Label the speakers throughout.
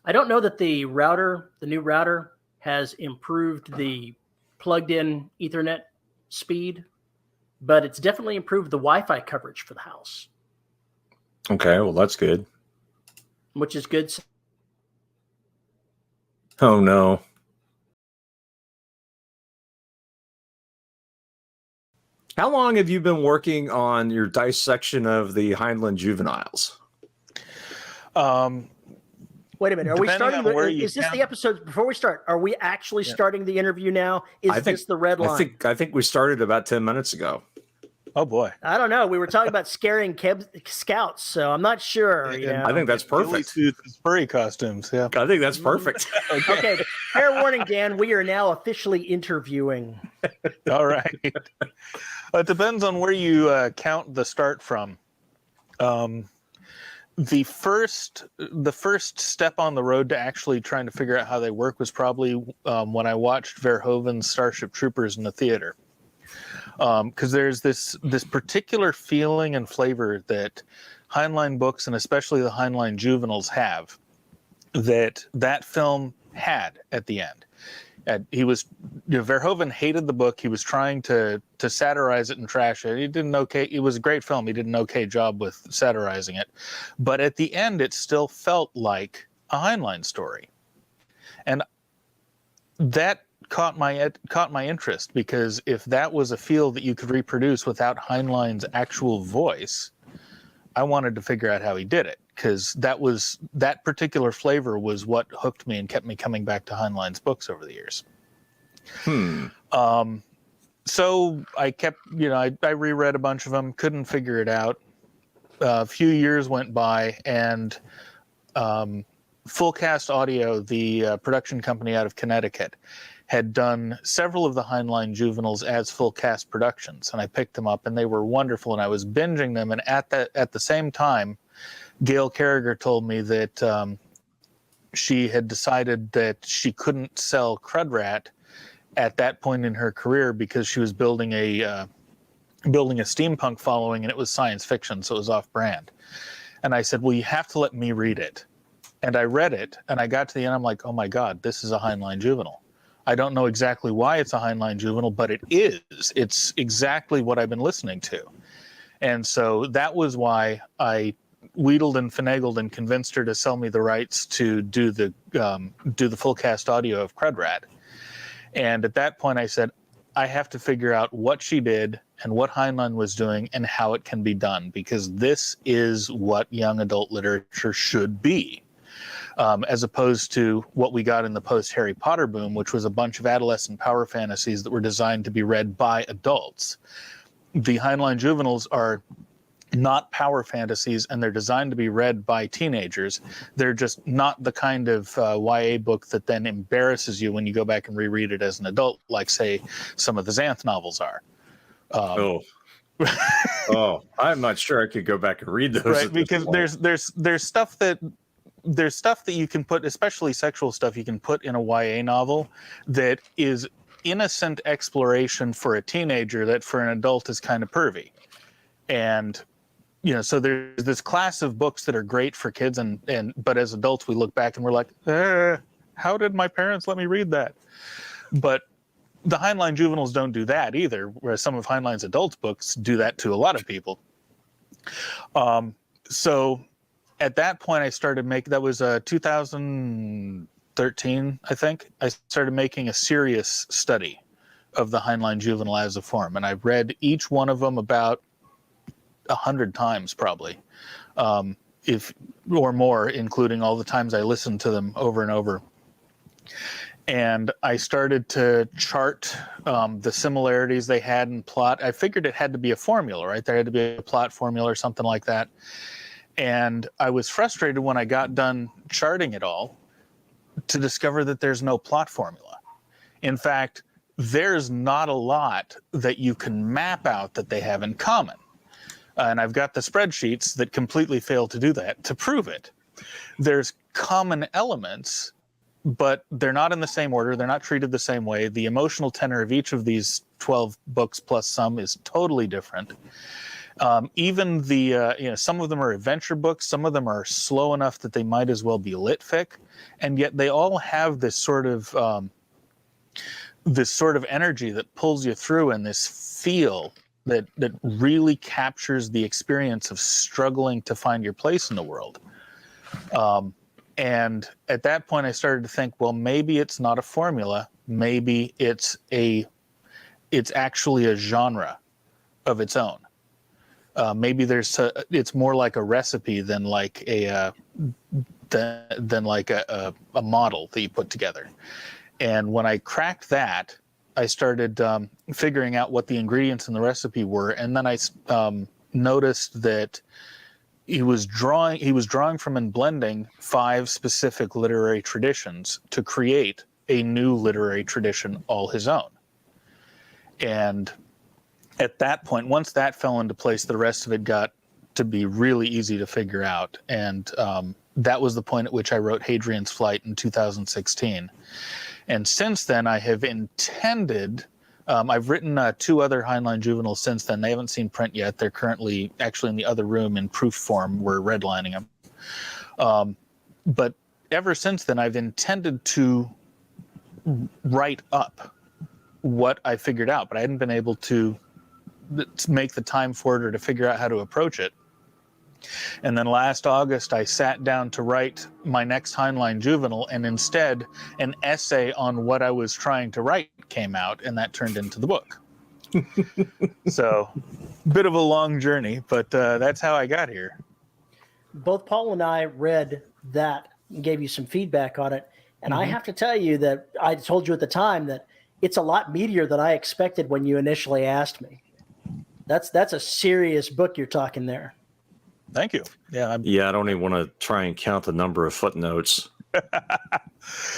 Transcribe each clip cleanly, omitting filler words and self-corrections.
Speaker 1: I don't know that the new router, has improved the plugged-in Ethernet speed, but it's definitely improved the Wi-Fi coverage for the house.
Speaker 2: Okay, well, that's good.
Speaker 1: Which is good.
Speaker 2: Oh, no. How long have you been working on your dissection of the Heinlein juveniles?
Speaker 1: Wait a minute. Are we starting? Is this the episode? Before we start, are we actually starting the interview now? Is this the red line?
Speaker 2: I think we started about 10 minutes ago.
Speaker 3: Oh, boy.
Speaker 1: I don't know. We were talking about scaring scouts, so I'm not sure.
Speaker 2: I think that's perfect.
Speaker 3: Furry costumes, yeah.
Speaker 2: I think that's perfect.
Speaker 1: Okay. Fair warning, Dan. We are now officially interviewing.
Speaker 3: All right. It depends on where you count the start from. The first step on the road to actually trying to figure out how they work was probably when I watched Verhoeven's Starship Troopers in the theater. Because there's this particular feeling and flavor that Heinlein books, and especially the Heinlein juveniles, that film had at the end. Verhoeven hated the book. He was trying to satirize it and trash it. He did an okay. It was a great film. He did an okay job with satirizing it, but at the end, it still felt like a Heinlein story, and that caught my interest, because if that was a feel that you could reproduce without Heinlein's actual voice, I wanted to figure out how he did it, because that particular flavor was what hooked me and kept me coming back to Heinlein's books over the years. So I kept, I reread a bunch of them, couldn't figure it out. A few years went by, and Full Cast Audio, the production company out of Connecticut, had done several of the Heinlein juveniles as full cast productions, and I picked them up, and they were wonderful, and I was binging them. And at the same time, Gail Carriger told me that she had decided that she couldn't sell Crudrat at that point in her career because she was building a steampunk following, and it was science fiction, so it was off-brand. And I said, well, you have to let me read it. And I read it, and I got to the end, I'm like, oh my God, this is a Heinlein juvenile. I don't know exactly why it's a Heinlein juvenile, but it is. It's exactly what I've been listening to. And so that was why I wheedled and finagled and convinced her to sell me the rights to do the full cast audio of Crudrat. And at that point I said, I have to figure out what she did and what Heinlein was doing and how it can be done, because this is what young adult literature should be. As opposed to what we got in the post-Harry Potter boom, which was a bunch of adolescent power fantasies that were designed to be read by adults. The Heinlein juveniles are not power fantasies, and they're designed to be read by teenagers. They're just not the kind of YA book that then embarrasses you when you go back and reread it as an adult, like, say, some of the Xanth novels are.
Speaker 2: I'm not sure I could go back and read those.
Speaker 3: Right, because there's stuff that you can put, especially sexual stuff, you can put in a YA novel that is innocent exploration for a teenager that for an adult is kind of pervy. And, so there's this class of books that are great for kids, but as adults, we look back and we're like, how did my parents let me read that? But the Heinlein juveniles don't do that either, whereas some of Heinlein's adult books do that to a lot of people. So at that point, I started that was 2013, I think. I started making a serious study of the Heinlein juvenile as a form, and I read each one of them about 100 times probably, if or more, including all the times I listened to them over and over. And I started to chart the similarities they had in plot. I figured it had to be a formula, right? There had to be a plot formula or something like that. And I was frustrated when I got done charting it all to discover that there's no plot formula. In fact, there's not a lot that you can map out that they have in common. And I've got the spreadsheets that completely fail to do that, to prove it. There's common elements, but they're not in the same order. They're not treated the same way. The emotional tenor of each of these 12 books plus some is totally different. Even the some of them are adventure books, some of them are slow enough that they might as well be lit fic, and yet they all have this sort of energy that pulls you through, and this feel that really captures the experience of struggling to find your place in the world. And at that point, I started to think, well, maybe it's not a formula. Maybe it's actually a genre of its own. Maybe it's more like a recipe than like a model that you put together. And when I cracked that, I started figuring out what the ingredients in the recipe were, and then I noticed that he was drawing from and blending 5 specific literary traditions to create a new literary tradition all his own. And at that point, once that fell into place, the rest of it got to be really easy to figure out. And that was the point at which I wrote Hadrian's Flight in 2016. And since then, I have intended, I've written 2 other Heinlein juveniles since then. They haven't seen print yet. They're currently actually in the other room in proof form. We're redlining them. But ever since then, I've intended to write up what I figured out, but I hadn't been able to make the time for it or to figure out how to approach it. And then last August, I sat down to write my next Heinlein juvenile, and instead an essay on what I was trying to write came out, and that turned into the book. So, bit of a long journey, but that's how I got here.
Speaker 1: Both Paul and I read that and gave you some feedback on it. And I have to tell you that I told you at the time that it's a lot meatier than I expected when you initially asked me. That's a serious book you're talking there.
Speaker 3: Thank you. Yeah.
Speaker 2: I don't even want to try and count the number of footnotes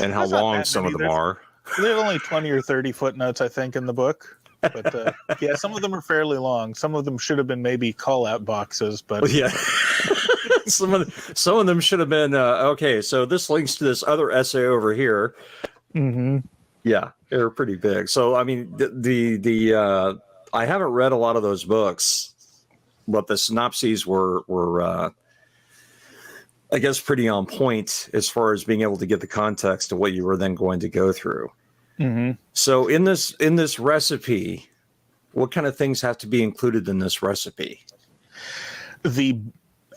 Speaker 2: and how long some of them are.
Speaker 3: There's only 20 or 30 footnotes, I think, in the book. But yeah, some of them are fairly long. Some of them should have been maybe call-out boxes. But
Speaker 2: yeah, some of them should have been okay. So this links to this other essay over here.
Speaker 3: Mm-hmm.
Speaker 2: Yeah, they're pretty big. So I mean, the I haven't read a lot of those books, but the synopses were I guess pretty on point as far as being able to get the context of what you were then going to go through.
Speaker 3: Mm-hmm.
Speaker 2: So in this recipe, what kind of things have to be included in this recipe?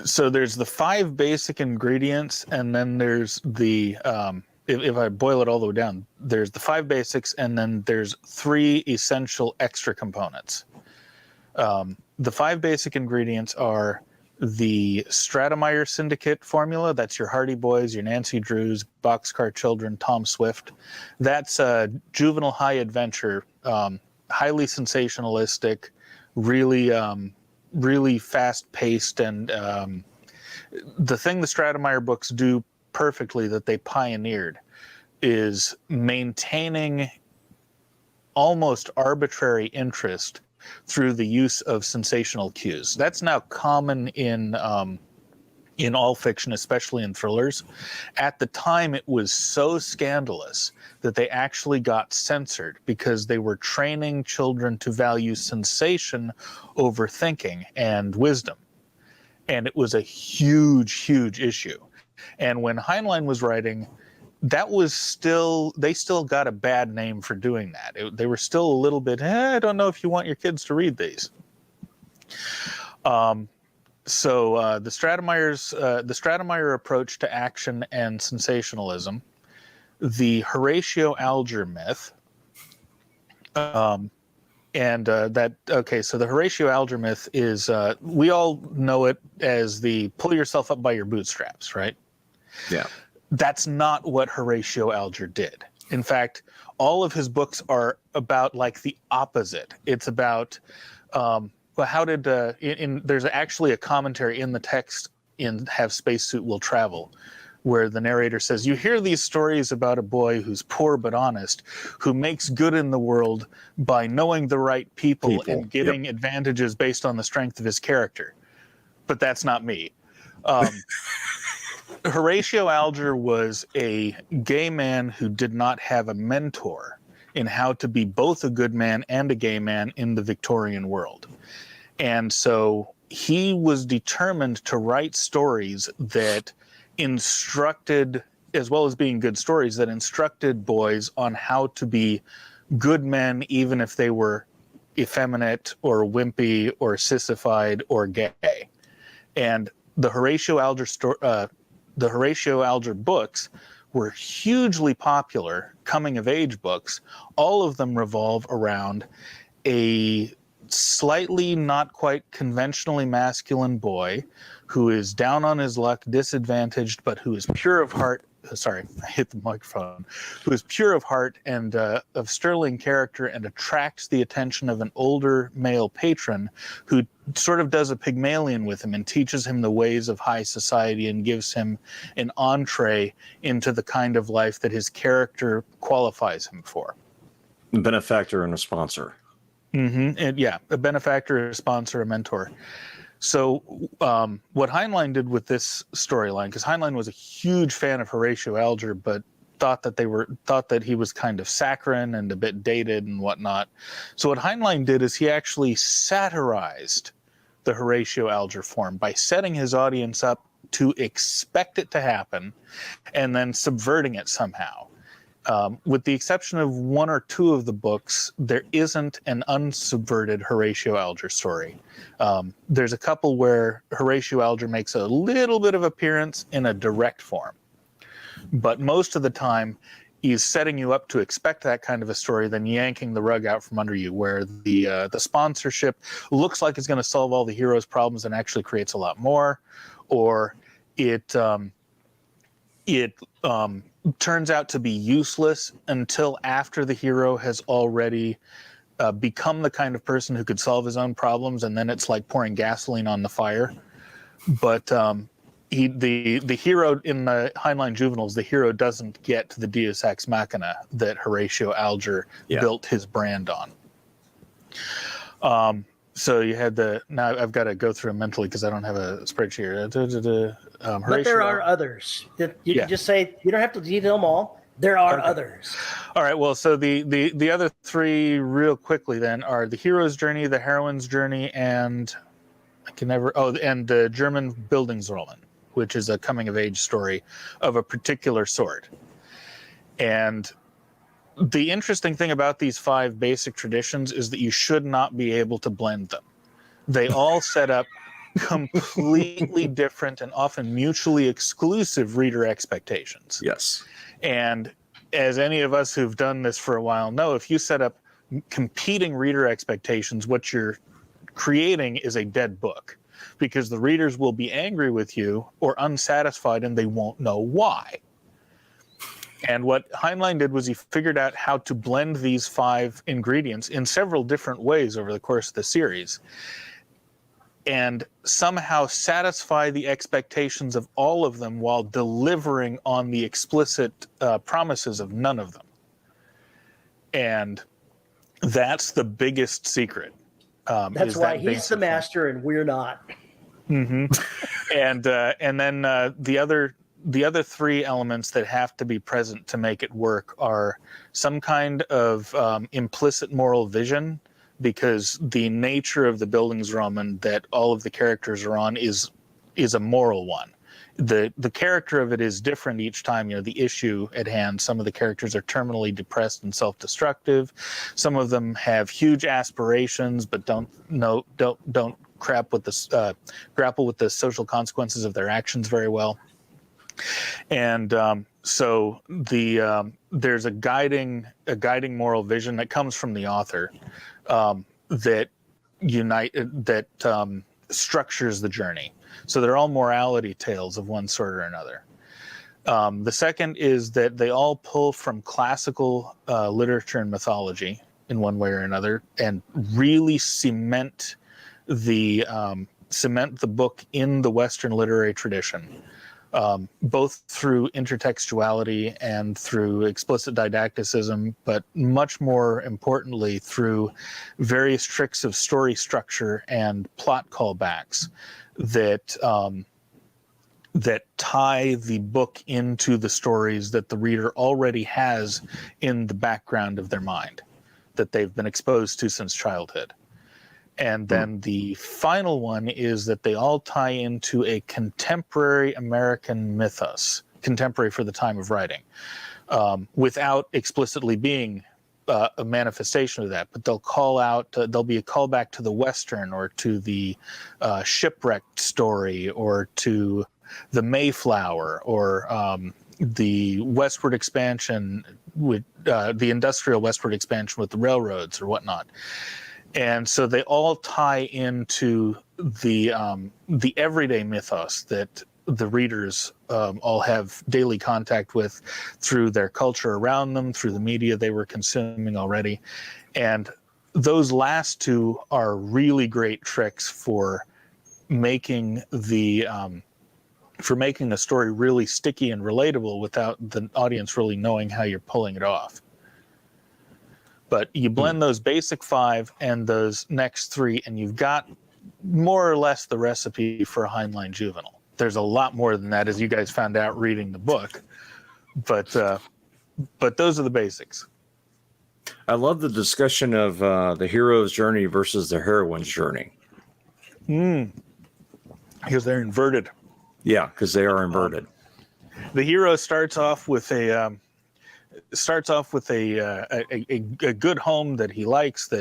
Speaker 3: So there's the 5 basic ingredients, and then there's the if I boil it all the way down, there's the 5 basics, and then there's 3 essential extra components. The 5 basic ingredients are the Stratemeyer Syndicate formula. That's your Hardy Boys, your Nancy Drews, Boxcar Children, Tom Swift. That's a juvenile high adventure, highly sensationalistic, really fast-paced, and the thing the Stratemeyer books do perfectly that they pioneered is maintaining almost arbitrary interest through the use of sensational cues. That's now common in all fiction, especially in thrillers. At the time, it was so scandalous that they actually got censored because they were training children to value sensation over thinking and wisdom. And it was a huge, huge issue. And when Heinlein was writing, they still got a bad name for doing that. They were still a little bit, I don't know if you want your kids to read these. So the Stratemeyer approach to action and sensationalism, the Horatio Alger myth, so the Horatio Alger myth is, we all know it as the pull yourself up by your bootstraps, right?
Speaker 2: Yeah.
Speaker 3: That's not what Horatio Alger did. In fact, all of his books are about like the opposite. It's about, there's actually a commentary in the text in Have Spacesuit Will Travel, where the narrator says, you hear these stories about a boy who's poor but honest, who makes good in the world by knowing the right people and getting advantages based on the strength of his character. But that's not me. Horatio Alger was a gay man who did not have a mentor in how to be both a good man and a gay man in the Victorian world. And so he was determined to write stories that instructed, as well as being good stories, that instructed boys on how to be good men, even if they were effeminate or wimpy or sissified or gay. And the Horatio Alger books were hugely popular coming of age books. All of them revolve around a slightly not quite conventionally masculine boy who is down on his luck, disadvantaged, but who is pure of heart. Sorry, I hit the microphone. Who is pure of heart and of sterling character, and attracts the attention of an older male patron who sort of does a Pygmalion with him and teaches him the ways of high society and gives him an entree into the kind of life that his character qualifies him for.
Speaker 2: Benefactor and a sponsor.
Speaker 3: Mm-hmm. And yeah, a benefactor, a sponsor, a mentor. So what Heinlein did with this storyline, because Heinlein was a huge fan of Horatio Alger, but thought that he was kind of saccharine and a bit dated and whatnot. So what Heinlein did is he actually satirized the Horatio Alger form by setting his audience up to expect it to happen and then subverting it somehow. With the exception of one or two of the books, there isn't an unsubverted Horatio Alger story. There's a couple where Horatio Alger makes a little bit of appearance in a direct form. But most of the time, he's setting you up to expect that kind of a story, then yanking the rug out from under you, where the sponsorship looks like it's going to solve all the hero's problems and actually creates a lot more, or it turns out to be useless until after the hero has already become the kind of person who could solve his own problems, and then it's like pouring gasoline on the fire. But the hero in the Heinlein Juveniles, the hero doesn't get the Deus Ex Machina that Horatio Alger built his brand on. So you had now I've got to go through them mentally because I don't have a spreadsheet here.
Speaker 1: But there are others. You just say, you don't have to detail them all. There are others.
Speaker 3: All right. Well, so the other three real quickly then are the hero's journey, the heroine's journey, and the German Bildungsroman, which is a coming of age story of a particular sort. And the interesting thing about these 5 basic traditions is that you should not be able to blend them. They all set up completely different and often mutually exclusive reader expectations.
Speaker 2: Yes.
Speaker 3: And as any of us who've done this for a while know, if you set up competing reader expectations, what you're creating is a dead book, because the readers will be angry with you or unsatisfied and they won't know why. And what Heinlein did was he figured out how to blend these 5 ingredients in several different ways over the course of the series and somehow satisfy the expectations of all of them while delivering on the explicit promises of none of them. And that's the biggest secret.
Speaker 1: That's why he's the master and we're not.
Speaker 3: Mm-hmm. And then the other 3 elements that have to be present to make it work are some kind of implicit moral vision, because the nature of the Bildungsroman that all of the characters are on is a moral one. The character of it is different each time. You know, the issue at hand. Some of the characters are terminally depressed and self-destructive. Some of them have huge aspirations, but don't grapple with the social consequences of their actions very well. And so there's a guiding moral vision that comes from the author that structures the journey. So they're all morality tales of one sort or another. The second is that they all pull from classical literature and mythology in one way or another, and really cement the book in the Western literary tradition. Both through intertextuality and through explicit didacticism, but much more importantly through various tricks of story structure and plot callbacks that tie the book into the stories that the reader already has in the background of their mind, that they've been exposed to since childhood. And then the final one is that they all tie into a contemporary American mythos, contemporary for the time of writing, without explicitly being a manifestation of that. But they'll call out, there'll be a callback to the Western or to the shipwrecked story or to the Mayflower or the westward expansion with the industrial westward expansion with the railroads or whatnot. And so they all tie into the everyday mythos that the readers all have daily contact with through their culture around them, through the media they were consuming already. And those last two are really great tricks for making the story really sticky and relatable without the audience really knowing how you're pulling it off. But you blend those basic 5 and those next 3, and you've got more or less the recipe for a Heinlein juvenile. There's a lot more than that, as you guys found out reading the book. But those are the basics.
Speaker 2: I love the discussion of the hero's journey versus the heroine's journey.
Speaker 3: Because they're inverted.
Speaker 2: Yeah, because they are inverted.
Speaker 3: The hero starts off with a good home that he likes,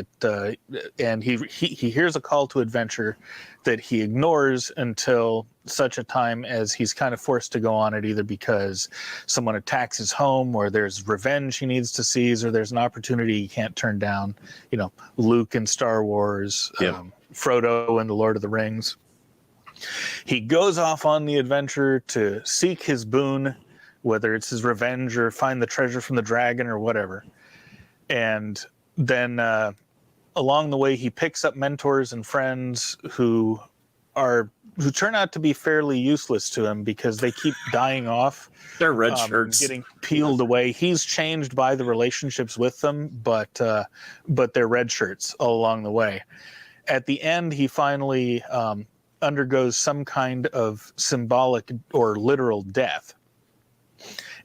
Speaker 3: and he hears a call to adventure that he ignores until such a time as he's kind of forced to go on it, either because someone attacks his home, or there's revenge he needs to seize, or there's an opportunity he can't turn down. You know, Luke in Star Wars, Frodo in The Lord of the Rings. He goes off on the adventure to seek his boon, whether it's his revenge or find the treasure from the dragon or whatever. And then along the way, he picks up mentors and friends who turn out to be fairly useless to him because they keep dying off.
Speaker 2: They're red shirts.
Speaker 3: Getting peeled away. He's changed by the relationships with them, but they're red shirts all along the way. At the end, he finally undergoes some kind of symbolic or literal death,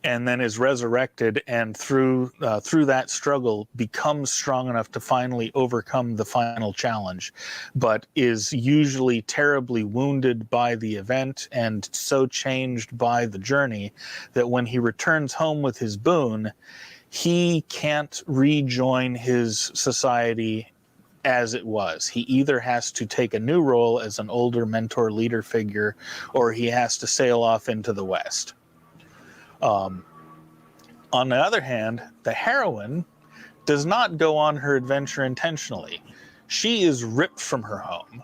Speaker 3: and then is resurrected, and through that struggle becomes strong enough to finally overcome the final challenge, but is usually terribly wounded by the event and so changed by the journey that when he returns home with his boon, he can't rejoin his society as it was. He either has to take a new role as an older mentor leader figure, or he has to sail off into the West. On the other hand, the heroine does not go on her adventure intentionally. She is ripped from her home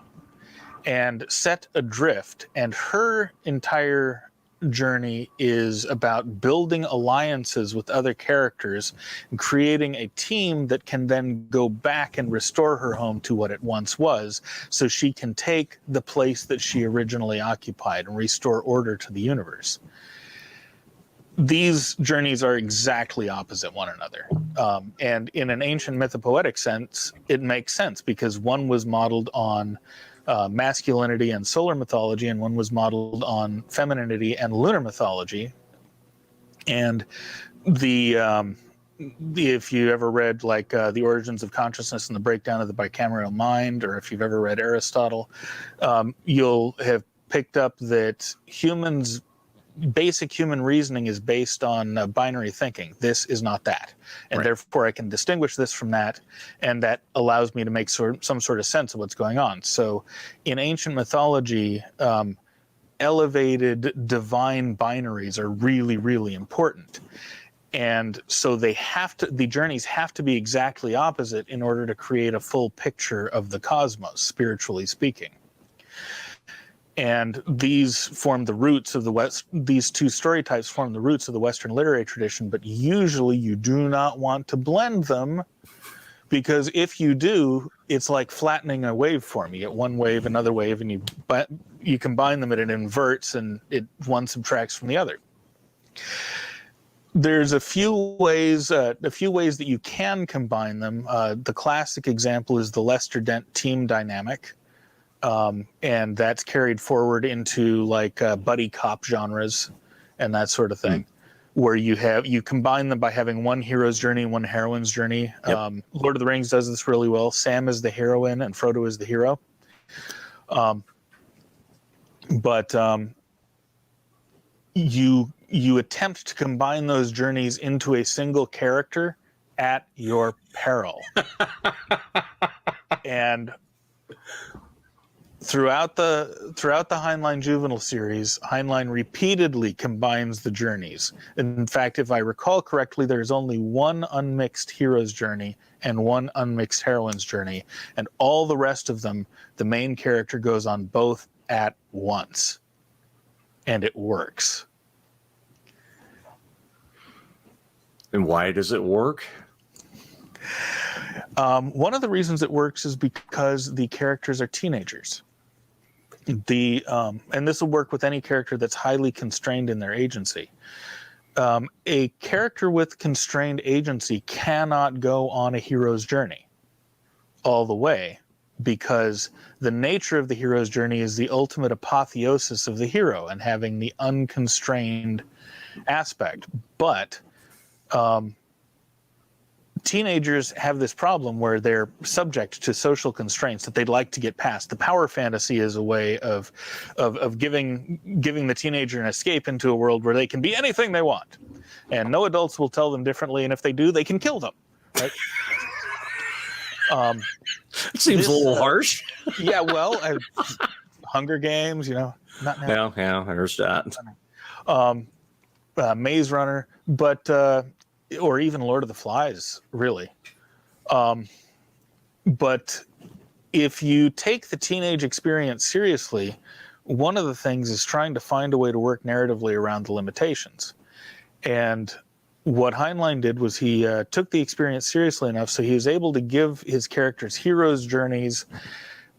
Speaker 3: and set adrift, and her entire journey is about building alliances with other characters and creating a team that can then go back and restore her home to what it once was, so she can take the place that she originally occupied and restore order to the universe. These journeys are exactly opposite one another. And in an ancient mythopoetic sense, it makes sense because one was modeled on masculinity and solar mythology, and one was modeled on femininity and lunar mythology. And if you ever read like The Origins of Consciousness and the Breakdown of the Bicameral Mind, or if you've ever read Aristotle, you'll have picked up that basic human reasoning is based on binary thinking. This is not that. And right. Therefore I can distinguish this from that, and that allows me to make some sort of sense of what's going on. So in ancient mythology, elevated divine binaries are really, really important. And so the journeys have to be exactly opposite in order to create a full picture of the cosmos, spiritually speaking. And these form the roots of the West. These two story types form the roots of the Western literary tradition, but usually you do not want to blend them, because if you do, it's like flattening a waveform. You get one wave, another wave, and you combine them and it inverts, and one subtracts from the other. There's a few ways that you can combine them. The classic example is the Lester-Dent team dynamic. And that's carried forward into like buddy cop genres and that sort of thing. where you combine them by having one hero's journey and one heroine's journey.
Speaker 2: Yep.
Speaker 3: Lord of the Rings does this really well. Sam is the heroine and Frodo is the hero. But you attempt to combine those journeys into a single character at your peril. And throughout the Heinlein Juvenile series, Heinlein repeatedly combines the journeys. In fact, if I recall correctly, there's only one unmixed hero's journey and one unmixed heroine's journey, and all the rest of them, the main character goes on both at once, and it works.
Speaker 2: And why does it work?
Speaker 3: One of the reasons it works is because the characters are teenagers. And this will work with any character that's highly constrained in their agency. A character with constrained agency cannot go on a hero's journey all the way, because the nature of the hero's journey is the ultimate apotheosis of the hero and having the unconstrained aspect. But teenagers have this problem where they're subject to social constraints that they'd like to get past. The power fantasy is a way of giving the teenager an escape into a world where they can be anything they want, and no adults will tell them differently. And if they do, they can kill them. Right?
Speaker 2: It seems a little harsh.
Speaker 3: Yeah, well, Hunger Games, not now.
Speaker 2: Yeah, there's that.
Speaker 3: Maze Runner, but or even Lord of the Flies, really. But if you take the teenage experience seriously, one of the things is trying to find a way to work narratively around the limitations. And what Heinlein did was he took the experience seriously enough so he was able to give his characters heroes' journeys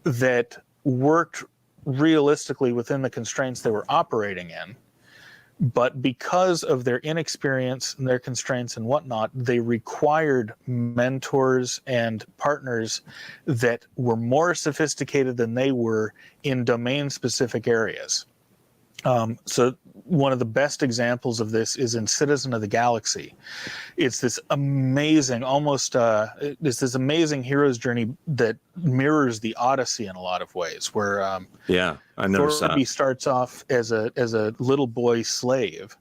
Speaker 3: that worked realistically within the constraints they were operating in. But because of their inexperience and their constraints and whatnot, they required mentors and partners that were more sophisticated than they were in domain-specific areas. So one of the best examples of this is in Citizen of the Galaxy. It's this amazing, it's this amazing hero's journey that mirrors the Odyssey in a lot of ways, where
Speaker 2: I noticed
Speaker 3: Thorby
Speaker 2: that.
Speaker 3: starts off as a little boy slave,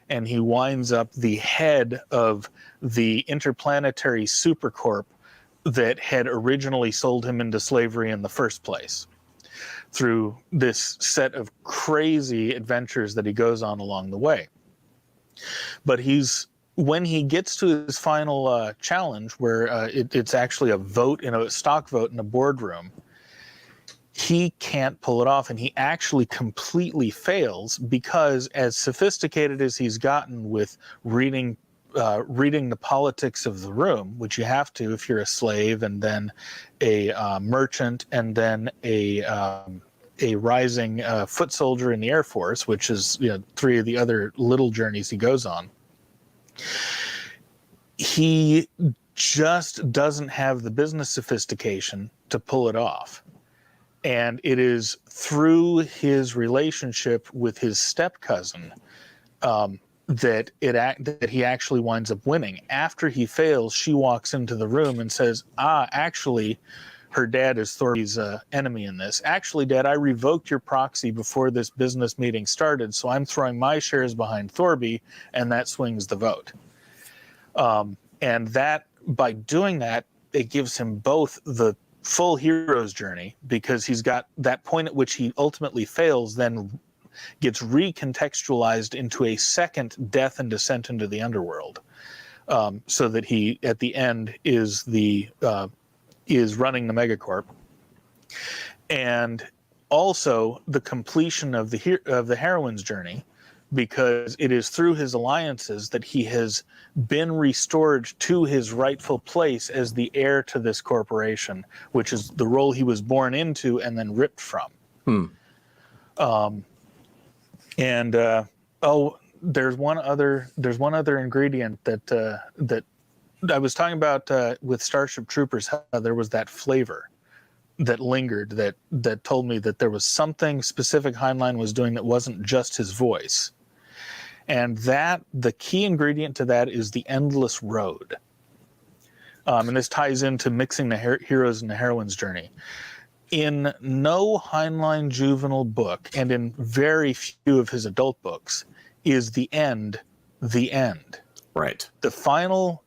Speaker 3: and he winds up the head of the interplanetary supercorp that had originally sold him into slavery in the first place, through this set of crazy adventures that he goes on along the way. But when he gets to his final challenge, where it's actually a stock vote in a boardroom, he can't pull it off, and he actually completely fails because, as sophisticated as he's gotten with reading the politics of the room, which you have to if you're a slave and then a merchant and then a rising foot soldier in the Air Force, which is three of the other little journeys he goes on. He just doesn't have the business sophistication to pull it off. And it is through his relationship with his step cousin that he actually winds up winning. After he fails, she walks into the room and says, actually, her dad is Thorby's enemy in this. Actually, Dad, I revoked your proxy before this business meeting started, so I'm throwing my shares behind Thorby, and that swings the vote. And that, by doing that, it gives him both the full hero's journey, because he's got that point at which he ultimately fails, then gets recontextualized into a second death and descent into the underworld, so that he, at the end, is running the megacorp, and also the completion of the heroine's journey, because it is through his alliances that he has been restored to his rightful place as the heir to this corporation, which is the role he was born into and then ripped from. There's one other ingredient that I was talking about with Starship Troopers, how there was that flavor that lingered, that told me that there was something specific Heinlein was doing that wasn't just his voice. And the key ingredient to that is the endless road. And this ties into mixing the heroes and the heroine's journey. In no Heinlein juvenile book, and in very few of his adult books, is the end the end.
Speaker 2: Right.
Speaker 3: The final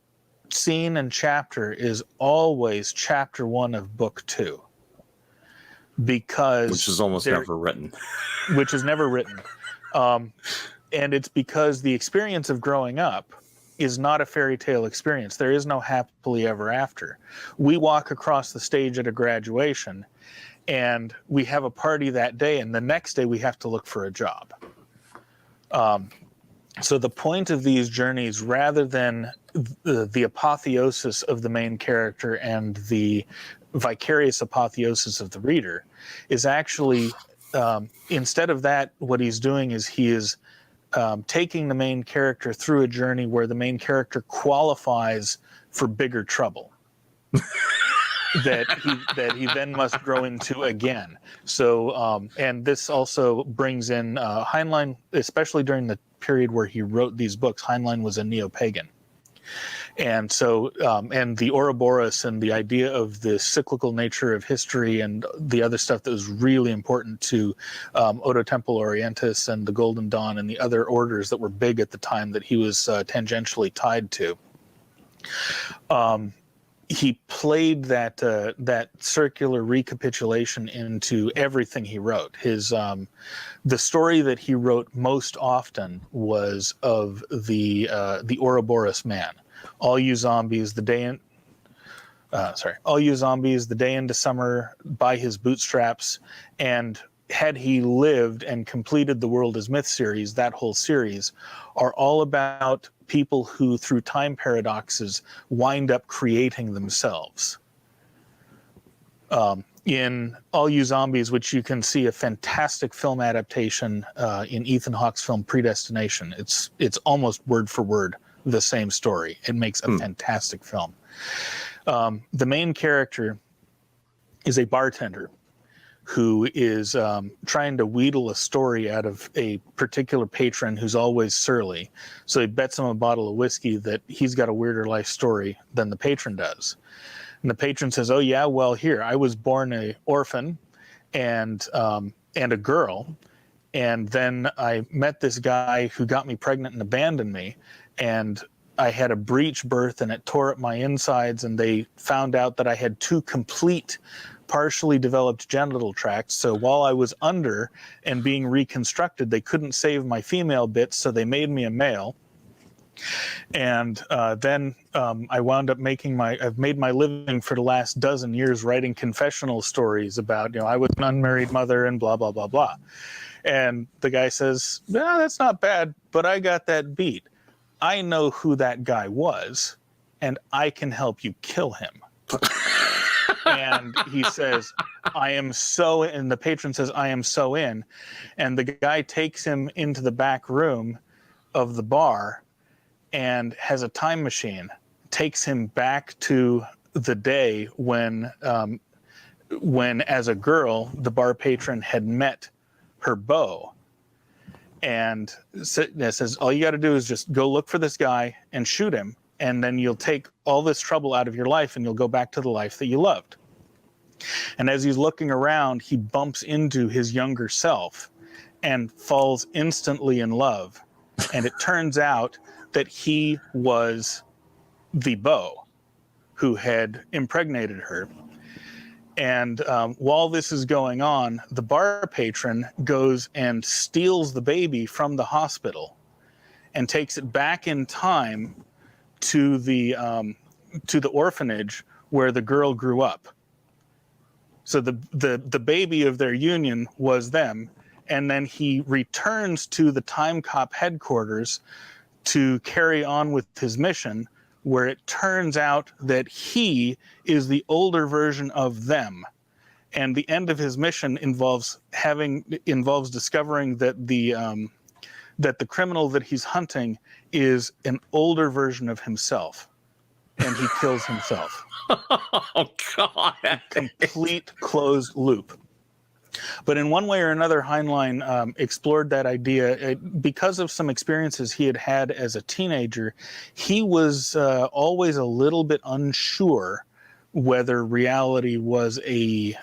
Speaker 3: scene and chapter is always chapter 1 of book 2. Because...
Speaker 2: Which is almost never written.
Speaker 3: Which is never written. And it's because the experience of growing up is not a fairy tale experience. There is no happily ever after. We walk across the stage at a graduation, and we have a party that day, and the next day we have to look for a job. So the point of these journeys, rather than the apotheosis of the main character and the vicarious apotheosis of the reader, is actually, instead of that, what he's doing is he is taking the main character through a journey where the main character qualifies for bigger trouble that he then must grow into again. So, and this also brings in Heinlein, especially during the period where he wrote these books. Heinlein was a neo-pagan. And so, and the Ouroboros and the idea of the cyclical nature of history and the other stuff that was really important to Odo Temple Orientis and the Golden Dawn and the other orders that were big at the time that he was tangentially tied to. He played that circular recapitulation into everything he wrote. His the story that he wrote most often was of the Ouroboros man. All you zombies, the day into summer by his bootstraps. And had he lived and completed the World as Myth series, that whole series are all about people who, through time paradoxes, wind up creating themselves. In All You Zombies, which you can see a fantastic film adaptation in Ethan Hawke's film Predestination. It's almost word for word the same story. It makes a fantastic film. The main character is a bartender who is trying to wheedle a story out of a particular patron who's always surly. So he bets him a bottle of whiskey that he's got a weirder life story than the patron does. And the patron says, "Oh yeah, well here, I was born an orphan and a girl. And then I met this guy who got me pregnant and abandoned me. And I had a breech birth and it tore up my insides, and they found out that I had 2 complete partially developed genital tracts. So while I was under and being reconstructed, they couldn't save my female bits, so they made me a male. And then I wound up I've made my living for the last dozen years writing confessional stories about, I was an unmarried mother and blah, blah, blah, blah." And the guy says, "No, that's not bad, but I got that beat. I know who that guy was, and I can help you kill him." And he says, and the patron says, "I am so in." And the guy takes him into the back room of the bar and has a time machine, takes him back to the day when as a girl, the bar patron had met her beau. And says, "All you got to do is just go look for this guy and shoot him, and then you'll take all this trouble out of your life and you'll go back to the life that you loved." And as he's looking around, he bumps into his younger self and falls instantly in love. And it turns out that he was the beau who had impregnated her. And while this is going on, the bar patron goes and steals the baby from the hospital and takes it back in time to the orphanage where the girl grew up. So the baby of their union was them, and then he returns to the Time Cop headquarters to carry on with his mission, where it turns out that he is the older version of them. And the end of his mission involves discovering that the criminal that he's hunting is an older version of himself, and he kills himself.
Speaker 2: Oh God!
Speaker 3: Complete closed loop. But in one way or another, Heinlein explored that idea because of some experiences he had had as a teenager. He was always a little bit unsure whether reality was a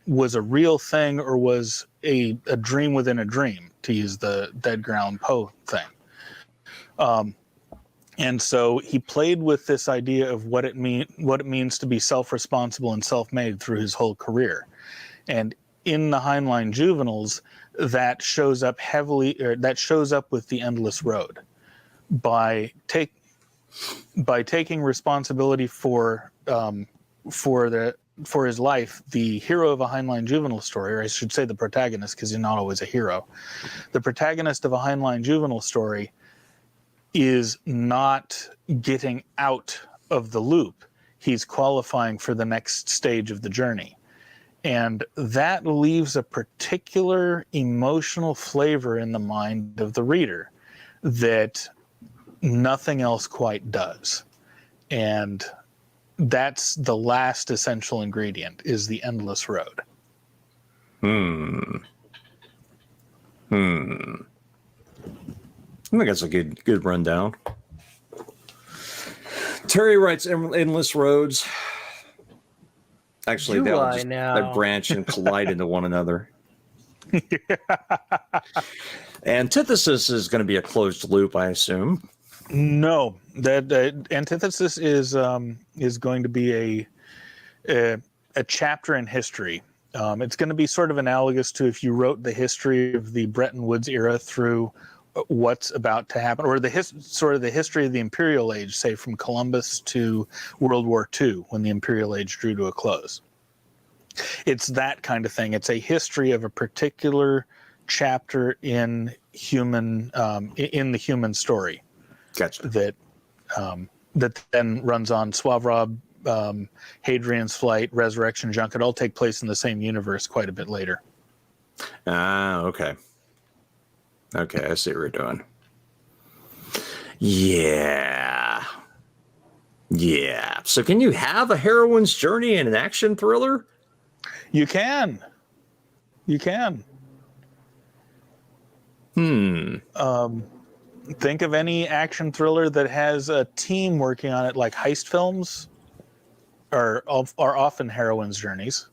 Speaker 3: real thing or was a dream within a dream, to use the Edgar Allan Poe thing. And so he played with this idea of what it means to be self-responsible and self-made through his whole career. And in the Heinlein Juveniles, that shows up with The Endless Road. By taking responsibility for his life, the hero of a Heinlein Juvenile story, or I should say the protagonist, because he's not always a hero, the protagonist of a Heinlein Juvenile story is not getting out of the loop. He's qualifying for the next stage of the journey. And that leaves a particular emotional flavor in the mind of the reader that nothing else quite does. And that's the last essential ingredient, is the endless road.
Speaker 2: I think that's a good rundown. Terry writes Endless Roads. Actually, they branch and collide into one another. Antithesis is going to be a closed loop, I assume.
Speaker 3: No, that Antithesis is going to be a chapter in history. It's going to be sort of analogous to if you wrote the history of the Bretton Woods era through what's about to happen, or the history of the Imperial Age, say from Columbus to World War II, when the Imperial Age drew to a close. It's that kind of thing. It's a history of a particular chapter in the human story.
Speaker 2: Gotcha.
Speaker 3: That then runs on Swavrod, Hadrian's Flight, Resurrection Junket, all take place in the same universe quite a bit later.
Speaker 2: Okay. Okay, I see what you're doing. Yeah. So can you have a heroine's journey in an action thriller?
Speaker 3: You can. Think of any action thriller that has a team working on it, like heist films are often heroine's journeys.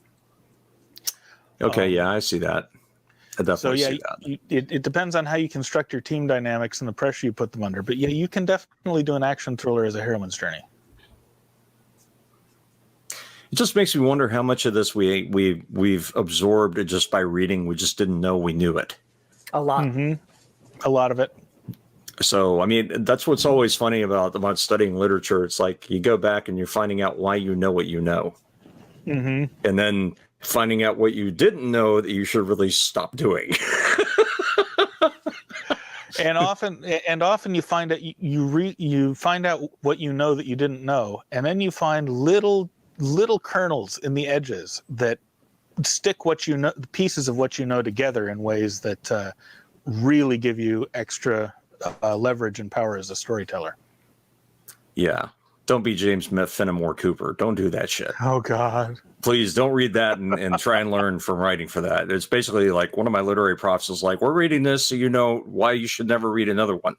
Speaker 2: Okay, yeah, I see that. I definitely see that.
Speaker 3: It depends on how you construct your team dynamics and the pressure you put them under. But yeah, you can definitely do an action thriller as a heroine's journey.
Speaker 2: It just makes me wonder how much of this we've absorbed just by reading. We just didn't know we knew it.
Speaker 1: A lot.
Speaker 3: Mm-hmm. A lot of it.
Speaker 2: So, I mean, that's what's always funny about studying literature. It's like you go back and you're finding out why you know what you know.
Speaker 3: Mm-hmm.
Speaker 2: And then finding out what you didn't know that you should really stop doing.
Speaker 3: And often you find out you find out what you know that you didn't know, and then you find little kernels in the edges that stick the pieces of what you know together in ways that really give you extra leverage and power as a storyteller. Yeah.
Speaker 2: Don't be James Fenimore Cooper. Don't do that shit.
Speaker 3: Oh, God.
Speaker 2: Please don't read that and try and learn from writing for that. It's basically like one of my literary profs is like, we're reading this so you know why you should never read another one.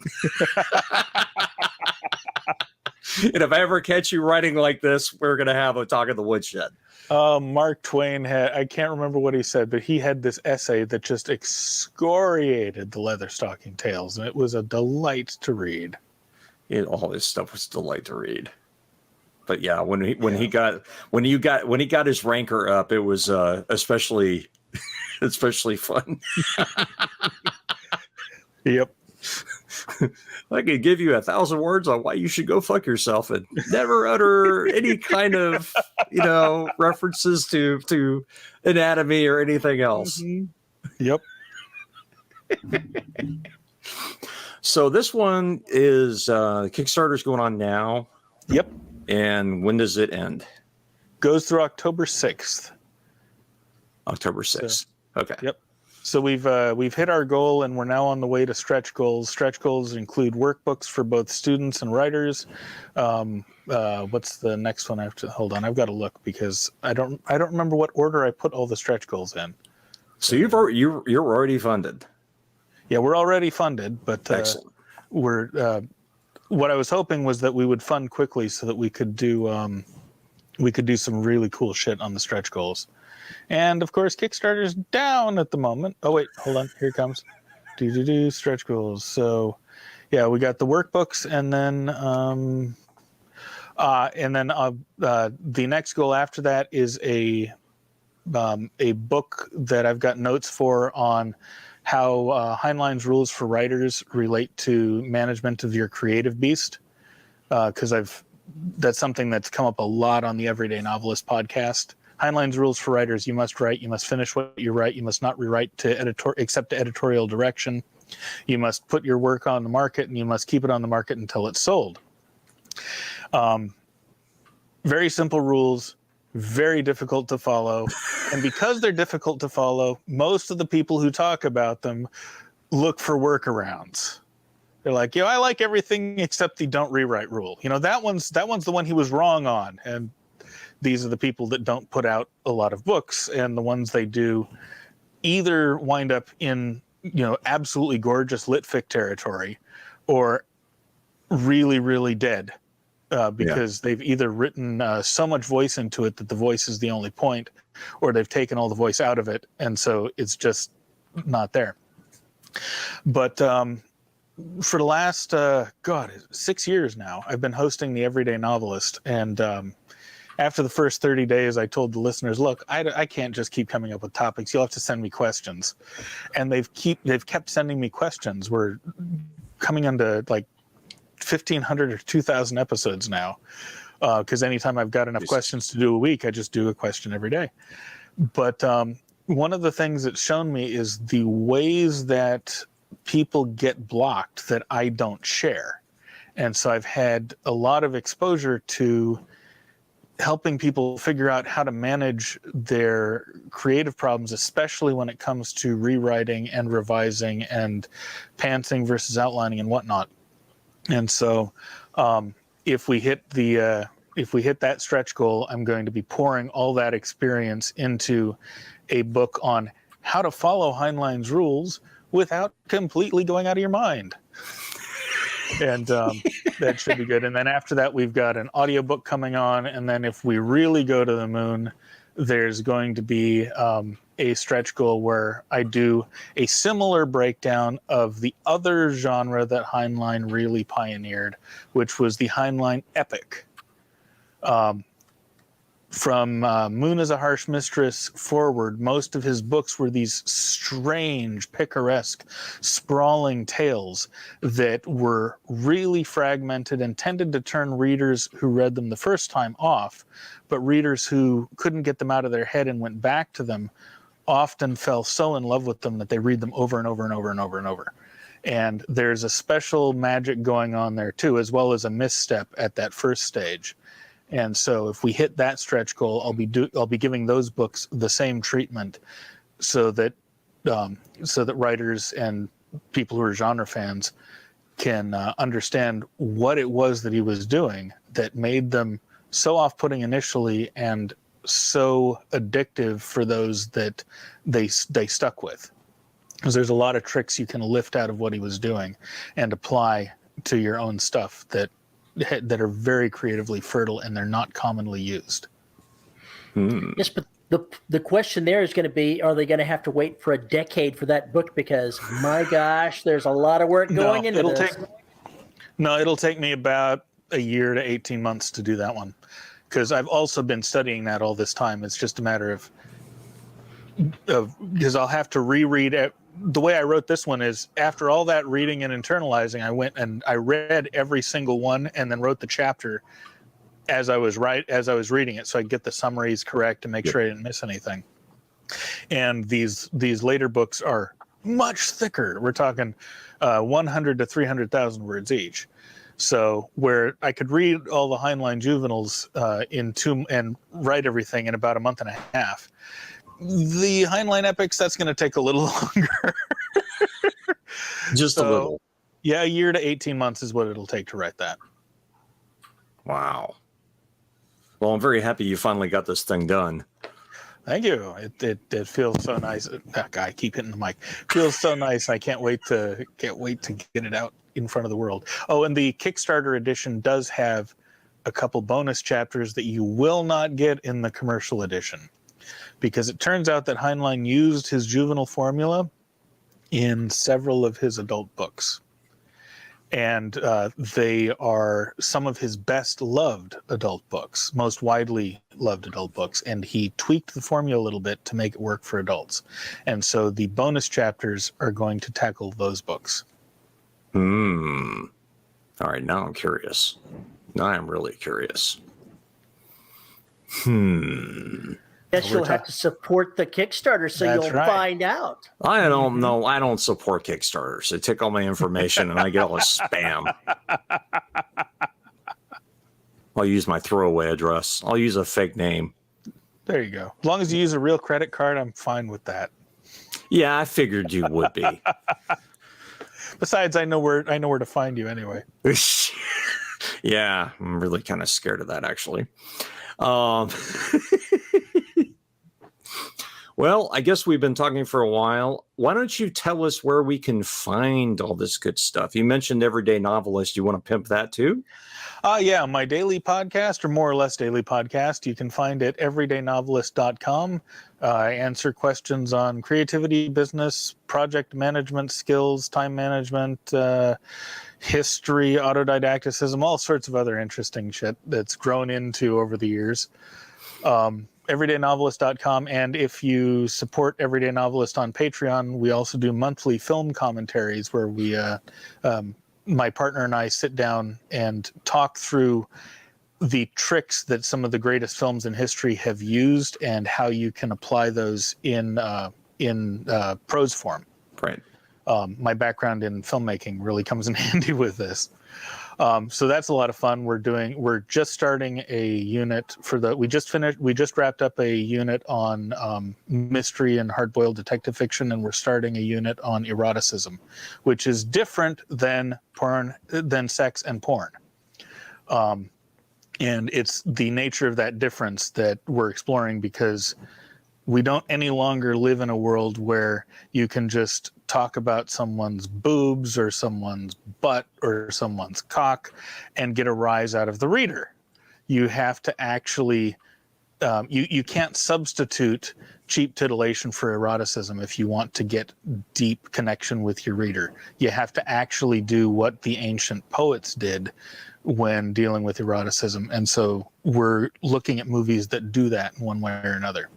Speaker 2: And if I ever catch you writing like this, we're going to have a talk in the woodshed.
Speaker 3: Mark Twain I can't remember what he said, but he had this essay that just excoriated the Leatherstocking Tales, and it was a delight to read.
Speaker 2: All this stuff was a delight to read. But yeah, when he got his rancor up, it was especially fun.
Speaker 3: Yep.
Speaker 2: I could give you 1,000 words on why you should go fuck yourself and never utter any kind of, references to anatomy or anything else.
Speaker 3: Mm-hmm. Yep.
Speaker 2: So this one is Kickstarter's going on now.
Speaker 3: Yep.
Speaker 2: And when does it end?
Speaker 3: Goes through October 6th.
Speaker 2: October 6th.
Speaker 3: So,
Speaker 2: okay.
Speaker 3: Yep. So we've hit our goal, and we're now on the way to stretch goals. Stretch goals include workbooks for both students and writers. What's the next one? I have to hold on. I've got to look because I don't remember what order I put all the stretch goals in.
Speaker 2: So you're already funded.
Speaker 3: Yeah, we're already funded, but
Speaker 2: Excellent.
Speaker 3: we're what I was hoping was that we would fund quickly so that we could do some really cool shit on the stretch goals. And of course, Kickstarter's down at the moment. Oh wait, hold on, here it comes. Stretch goals. So yeah, we got the workbooks, and then the next goal after that is a book that I've got notes for on how Heinlein's rules for writers relate to management of your creative beast, because that's something that's come up a lot on the Everyday Novelist podcast. Heinlein's rules for writers: you must write, you must finish what you write, you must not rewrite except to editorial direction, you must put your work on the market, and you must keep it on the market until it's sold. Very simple rules, very difficult to follow. And because they're difficult to follow, most of the people who talk about them look for workarounds. They're like, I like everything except the don't rewrite rule. That one's the one he was wrong on. And these are the people that don't put out a lot of books, and the ones they do either wind up in, absolutely gorgeous lit fic territory, or really, really dead. Because they've either written so much voice into it that the voice is the only point, or they've taken all the voice out of it, and so it's just not there. But for the last 6 years now, I've been hosting the Everyday Novelist, and after the first 30 days, I told the listeners, look, I can't just keep coming up with topics. You'll have to send me questions. And they've kept sending me questions. We're coming into like 1,500 or 2,000 episodes now, because anytime I've got enough questions to do a week, I just do a question every day. But one of the things it's shown me is the ways that people get blocked that I don't share. And so I've had a lot of exposure to helping people figure out how to manage their creative problems, especially when it comes to rewriting and revising and pantsing versus outlining and whatnot. And so if we hit that stretch goal, I'm going to be pouring all that experience into a book on how to follow Heinlein's rules without completely going out of your mind. And that should be good. And then after that, we've got an audiobook coming on. And then if we really go to the moon, there's going to be a stretch goal where I do a similar breakdown of the other genre that Heinlein really pioneered, which was the Heinlein epic. From Moon is a Harsh Mistress forward, most of his books were these strange, picaresque, sprawling tales that were really fragmented and tended to turn readers who read them the first time off, but readers who couldn't get them out of their head and went back to them often fell so in love with them that they read them over and over and over and over and over. And there's a special magic going on there too, as well as a misstep at that first stage. And so if we hit that stretch goal, I'll be giving those books the same treatment, so that writers and people who are genre fans can understand what it was that he was doing that made them so off-putting initially and so addictive for those that they stuck with. Because there's a lot of tricks you can lift out of what he was doing and apply to your own stuff that are very creatively fertile, and they're not commonly used.
Speaker 1: Yes, but the question there is going to be, are they going to have to wait for a decade for that book? Because my gosh, there's a lot of work going into this.
Speaker 3: It'll take me about a year to 18 months to do that one, because I've also been studying that all this time. It's just a matter of because I'll have to reread it. The way I wrote this one is, after all that reading and internalizing, I went and I read every single one and then wrote the chapter as I was reading it, so I get the summaries correct and make sure I didn't miss anything. And these later books are much thicker. We're talking 100 to 300,000 words each. So where I could read all the Heinlein juveniles and write everything in about a month and a half, the Heinlein epics, that's going to take a little longer.
Speaker 2: Just a little.
Speaker 3: Yeah, a year to 18 months is what it'll take to write that.
Speaker 2: Wow. Well, I'm very happy you finally got this thing done.
Speaker 3: Thank you. It feels so nice. I keep hitting the mic. Feels so nice. I can't wait to get it out in front of the world. Oh, and the Kickstarter edition does have a couple bonus chapters that you will not get in the commercial edition, because it turns out that Heinlein used his juvenile formula in several of his adult books. And they are some of his best loved adult books, most widely loved adult books. And he tweaked the formula a little bit to make it work for adults. And so the bonus chapters are going to tackle those books.
Speaker 2: All right, now I'm curious. Now I'm really curious.
Speaker 1: Guess you'll have to support the Kickstarter so
Speaker 3: That's
Speaker 1: you'll
Speaker 3: right.
Speaker 1: find out.
Speaker 2: I don't know. I don't support Kickstarters. They take all my information and I get all the spam. I'll use my throwaway address. I'll use a fake name.
Speaker 3: There you go. As long as you use a real credit card, I'm fine with that.
Speaker 2: Yeah, I figured you would be.
Speaker 3: Besides, I know where to find you anyway.
Speaker 2: Yeah, I'm really kind of scared of that, actually. Well, I guess we've been talking for a while. Why don't you tell us where we can find all this good stuff? You mentioned Everyday Novelist. You want to pimp that too?
Speaker 3: Yeah, my daily podcast, or more or less daily podcast, you can find at everydaynovelist.com. I answer questions on creativity, business, project management skills, time management, history, autodidacticism, all sorts of other interesting shit that's grown into over the years. Everydaynovelist.com. And if you support Everyday Novelist on Patreon, we also do monthly film commentaries where we, my partner and I sit down and talk through the tricks that some of the greatest films in history have used and how you can apply those in prose form.
Speaker 2: Right.
Speaker 3: My background in filmmaking really comes in handy with this. So that's a lot of fun. We're just starting a unit we just wrapped up a unit on mystery and hard-boiled detective fiction, and we're starting a unit on eroticism, which is different than sex and porn. And it's the nature of that difference that we're exploring, because we don't any longer live in a world where you can just talk about someone's boobs or someone's butt or someone's cock and get a rise out of the reader. You have to actually, you can't substitute cheap titillation for eroticism if you want to get deep connection with your reader. You have to actually do what the ancient poets did when dealing with eroticism. And so we're looking at movies that do that in one way or another.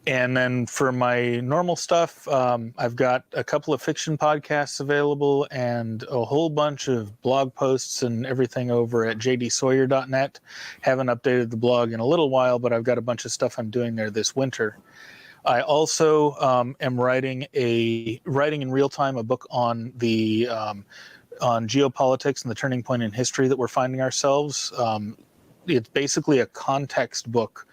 Speaker 3: And then for my normal stuff, I've got a couple of fiction podcasts available and a whole bunch of blog posts and everything over at jdsawyer.net. Haven't updated the blog in a little while, but I've got a bunch of stuff I'm doing there this winter. I also am writing in real time a book on the on geopolitics and the turning point in history that we're finding ourselves. It's basically a context book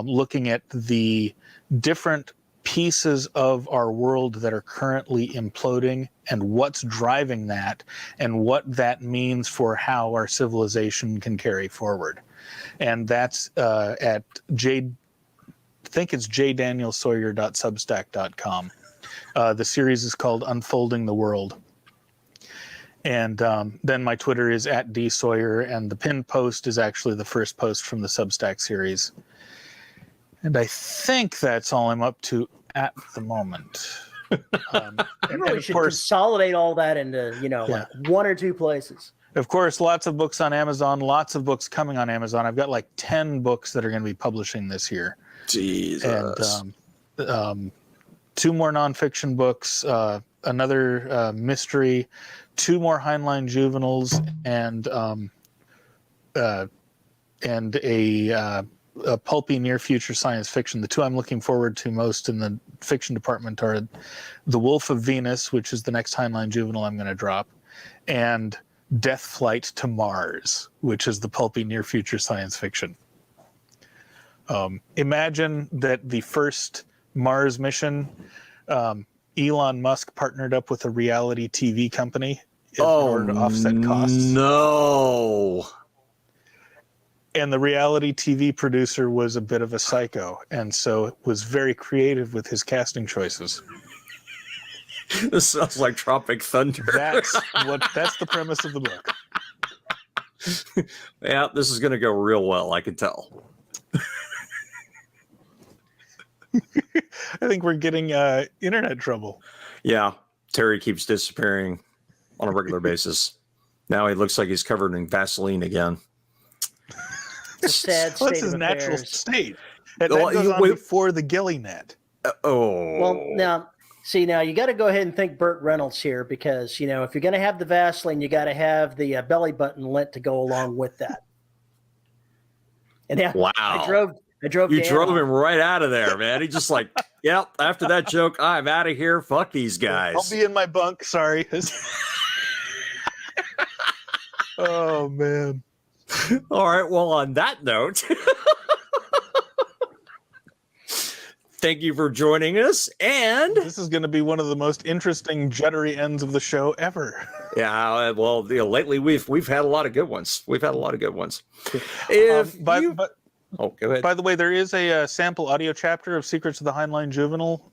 Speaker 3: looking at the different pieces of our world that are currently imploding and what's driving that and what that means for how our civilization can carry forward. And that's at I think it's jdanielsawyer.substack.com. The series is called Unfolding the World. And then my Twitter is at @dsawyer, and the pinned post is actually the first post from the Substack series. And I think that's all I'm up to at the moment.
Speaker 1: You really should consolidate all that into, like one or two places.
Speaker 3: Of course, lots of books on Amazon, lots of books coming on Amazon. I've got like 10 books that are going to be publishing this year.
Speaker 2: Jesus.
Speaker 3: And 2 more nonfiction books, another mystery, 2 more Heinlein juveniles, and a pulpy near future science fiction. The 2 I'm looking forward to most in the fiction department are The Wolf of Venus, which is the next Heinlein juvenile I'm going to drop, and Death Flight to Mars, which is the pulpy near future science fiction. Imagine that the first Mars mission, Elon Musk partnered up with a reality TV company in order to offset costs.
Speaker 2: No.
Speaker 3: And the reality TV producer was a bit of a psycho, and so was very creative with his casting choices.
Speaker 2: This sounds like Tropic Thunder.
Speaker 3: That's the premise of the book.
Speaker 2: Yeah, this is going to go real well, I can tell.
Speaker 3: I think we're getting internet trouble.
Speaker 2: Yeah, Terry keeps disappearing on a regular basis. Now he looks like he's covered in Vaseline again.
Speaker 1: It's a sad state
Speaker 3: What's his
Speaker 1: of
Speaker 3: natural
Speaker 1: affairs.
Speaker 3: state? And that goes on before the gilly net.
Speaker 1: Well, now you got to go ahead and think Burt Reynolds here, because if you're going to have the Vaseline, you got to have the belly button lint to go along with that. And yeah,
Speaker 2: wow,
Speaker 1: I drove.
Speaker 2: You drove him right out of there, man. He just like, yep. After that joke, I'm out of here. Fuck these guys.
Speaker 3: I'll be in my bunk. Sorry. Oh man.
Speaker 2: All right. Well, on that note, thank you for joining us. And
Speaker 3: this is going to be one of the most interesting juddery ends of the show ever.
Speaker 2: Yeah. Well, lately we've had a lot of good ones. Oh, go ahead.
Speaker 3: By the way, there is a sample audio chapter of Secrets of the Heinlein Juvenile.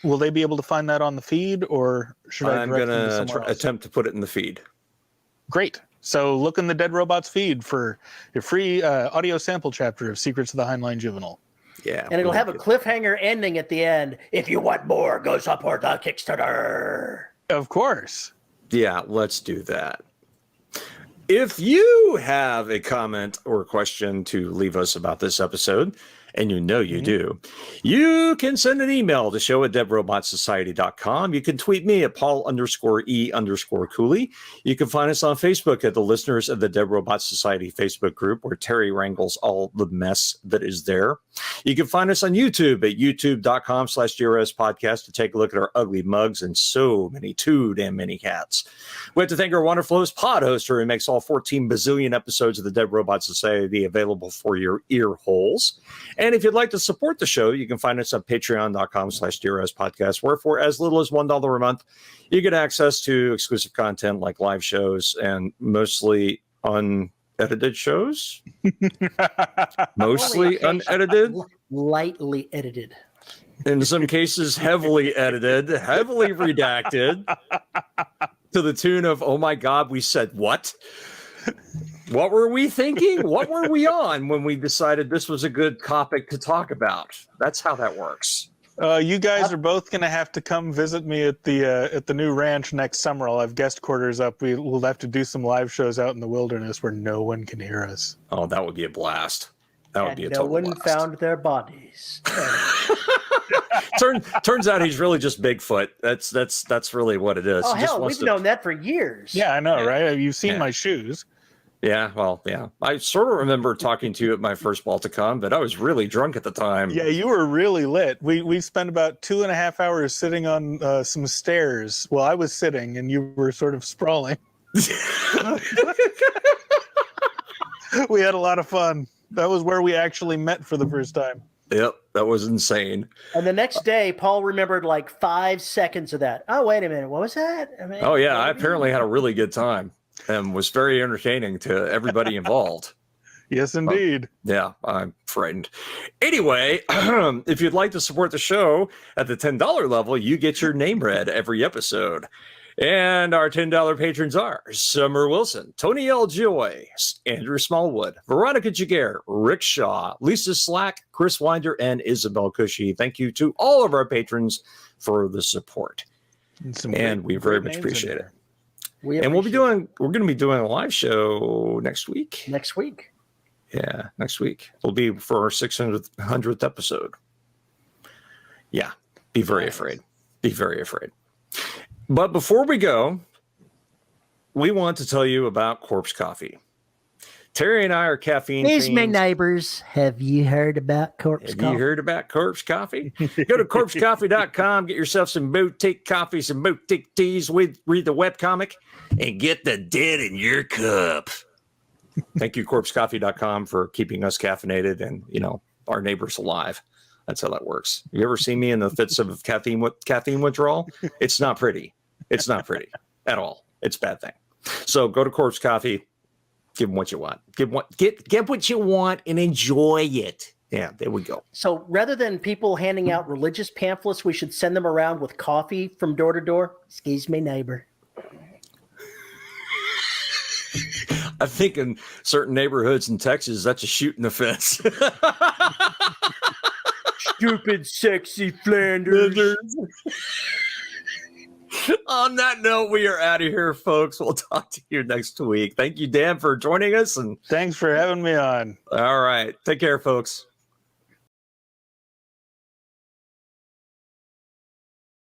Speaker 3: Will they be able to find that on the feed, or should I direct them to somewhere else?
Speaker 2: Attempt to put it in the feed.
Speaker 3: Great. So look in the Dead Robots feed for your free audio sample chapter of Secrets of the Heinlein Juvenile.
Speaker 2: Yeah.
Speaker 1: And it'll have a cliffhanger ending at the end. If you want more, go support the Kickstarter.
Speaker 3: Of course.
Speaker 2: Yeah, let's do that. If you have a comment or question to leave us about this episode, and you do, you can send an email to show@deadrobotsociety.com. You can tweet me at Paul_E_Cooley. You can find us on Facebook at the Listeners of the Dead Robot Society Facebook group, where Terry wrangles all the mess that is there. You can find us on YouTube at youtube.com/DRS podcast to take a look at our ugly mugs and too damn many cats. We have to thank our wonderful host, Pod Hoster, who makes all 14 bazillion episodes of the Dead Robot Society available for your ear holes. And if you'd like to support the show, you can find us on patreon.com/DRS podcast, where for as little as $1 a month, you get access to exclusive content like live shows and mostly unedited shows. Mostly unedited.
Speaker 1: Lightly edited.
Speaker 2: In some cases, heavily edited, heavily redacted, to the tune of, oh my God, we said what? What were we thinking? What were we on when we decided this was a good topic to talk about? That's how that works.
Speaker 3: You guys are both going to have to come visit me at the new ranch next summer. I'll have guest quarters up. We'll have to do some live shows out in the wilderness where no one can hear us.
Speaker 2: Oh, that would be a blast. That would be a total
Speaker 1: blast. No one
Speaker 2: blast.
Speaker 1: found their bodies.
Speaker 2: Turns out he's really just Bigfoot. That's really what it is.
Speaker 1: Oh, hell, we've known that for years.
Speaker 3: Yeah, I know, right? You've seen my shoes.
Speaker 2: Yeah, well, yeah. I sort of remember talking to you at my first Balticon, but I was really drunk at the time.
Speaker 3: Yeah, you were really lit. We spent about 2.5 hours sitting on some stairs. Well, I was sitting, and you were sort of sprawling. We had a lot of fun. That was where we actually met for the first time.
Speaker 2: Yep, that was insane.
Speaker 1: And the next day, Paul remembered like 5 seconds of that. Oh, wait a minute. What was that?
Speaker 2: I apparently had a really good time and was very entertaining to everybody involved.
Speaker 3: Yes, indeed.
Speaker 2: Yeah, I'm frightened. Anyway, if you'd like to support the show at the $10 level, you get your name read every episode. And our $10 patrons are Summer Wilson, Tony L. Joy, Andrew Smallwood, Veronica Jaguar, Rick Shaw, Lisa Slack, Chris Winder, and Isabel Cushy. Thank you to all of our patrons for the support. And we very much appreciate it. We're going to be doing a live show next week. Yeah, next week. It'll be for our 600th episode. Yeah, be very afraid. But before we go, we want to tell you about Corpse Coffee. Terry and I are caffeine fiends.
Speaker 1: These my neighbors. Have you heard about Corpse Coffee?
Speaker 2: Have you heard about Corpse Coffee? Go to corpsecoffee.com, get yourself some boutique coffee, some boutique teas, read the webcomic, and get the dead in your cup. Thank you, corpsecoffee.com, for keeping us caffeinated and, our neighbors alive. That's how that works. You ever see me in the fits of caffeine withdrawal? It's not pretty. It's not pretty at all. It's a bad thing. So go to Corpse Coffee Give them what you want. Get what you want and enjoy it. Yeah, there we go.
Speaker 1: So rather than people handing out religious pamphlets, we should send them around with coffee from door to door. Excuse me, neighbor.
Speaker 2: I think in certain neighborhoods in Texas, that's a shooting offense.
Speaker 1: Stupid, sexy Flanders.
Speaker 2: On that note, we are out of here, folks. We'll talk to you next week. Thank you, Dan, for joining us. And
Speaker 3: Thanks for having me on.
Speaker 2: all right. Take care, folks.